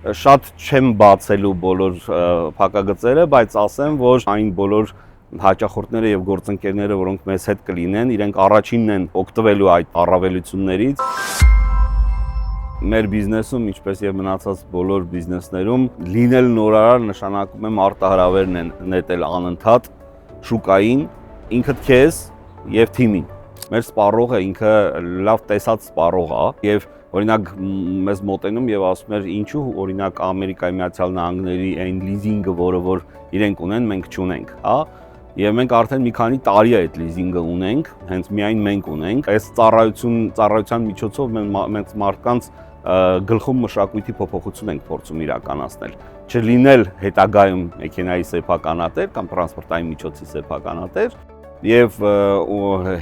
Շատ չեմ բացելու բոլոր փակագծերը, բայց ասեմ, որ այն բոլոր հաճախորդները եւ գործընկերները, որոնք մեզ հետ կլինեն, իրենք առաջինն են օգտվելու այդ առավելություններից։ Մեր բիզնեսում, ինչպես եւ մնացած բոլոր բիզնեսներում, լինել նորարար նշանակում է մարտահրավերն են նետել անընդհատ շուկային, ինքդ քեզ եւ թիմին։ Մեր սպառողը ինքը լավ տեսած սպառող է եւ օրինակ մեզ մոտենում եւ ասում էր ինչու օրինակ Ամերիկայի Միացյալ Նահանգների այն լիզինգը, որ իրենք ունեն, մենք չունենք, հա։ Եվ մենք արդեն մի քանի տարի այդ լիզինգը ունենք, հենց միայն մենք ունենք։ Այս ծառայության միջոցով մենք մարդկանց գլխում մշակույթի փոփոխություն ենք փորձում իրականացնել։ Չլինել հետագայում մեքենայի սեփականատեր կամ տրանսպորտային միջոցի սեփականատեր եւ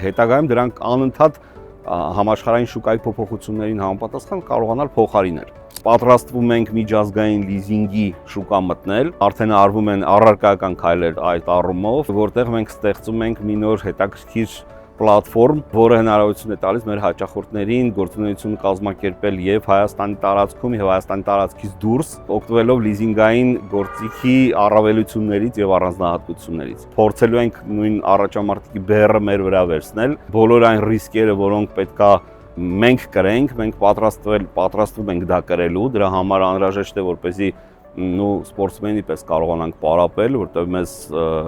հետագայում դրանք անընդհատ համաշխարհային շուկայի փոփոխություններին համապատասխան կարողանալ փոխարինել։ Պատրաստվում ենք միջազգային լիզինգի շուկա մտնել, արդեն արվում են առարկայական քայլեր այդ առումով, որտեղ մենք ստեղծում ենք մի նոր հետաքրքիր պլատֆորմ, որը հնարավորություն է տալիս մեր հաճախորդներին գործունեություն կազմակերպել եւ Հայաստանի տարածքում եւ Հայաստանի տարածքից դուրս, օգտվելով լիզինգային գործիքի առավելություններից եւ առանձնահատկություններից։ Փորձելու ենք նույն առաջամարտիկի բեռը մեր վրա վերցնել, բոլոր այն ռիսկերը, որոնք պետքա մենք կրենք, մենք պատրաստվում ենք դա կրելու, դրա համար անհրաժեշտ է, որպեսզի սպորտսմենի պես կարողանանք պարապել, որտեղ մեզ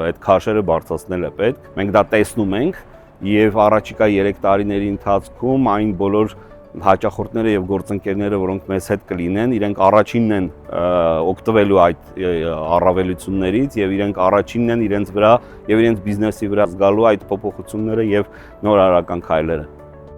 այդ քաշերը բարձրացնել է պետք։ Մենք դա տեսնում ենք եւ առաջիկա 3 տարիների ընթացքում այն բոլոր հաճախորդները եւ գործընկերները, որոնք մեզ հետ կլինեն, իրենք առաջինն են օգտվելու այդ առավելություններից եւ իրենք առաջինն են իրենց վրա եւ իրենց բիզնեսի վրա զգալու այդ փոփոխությունները եւ նորարարական քայլերը։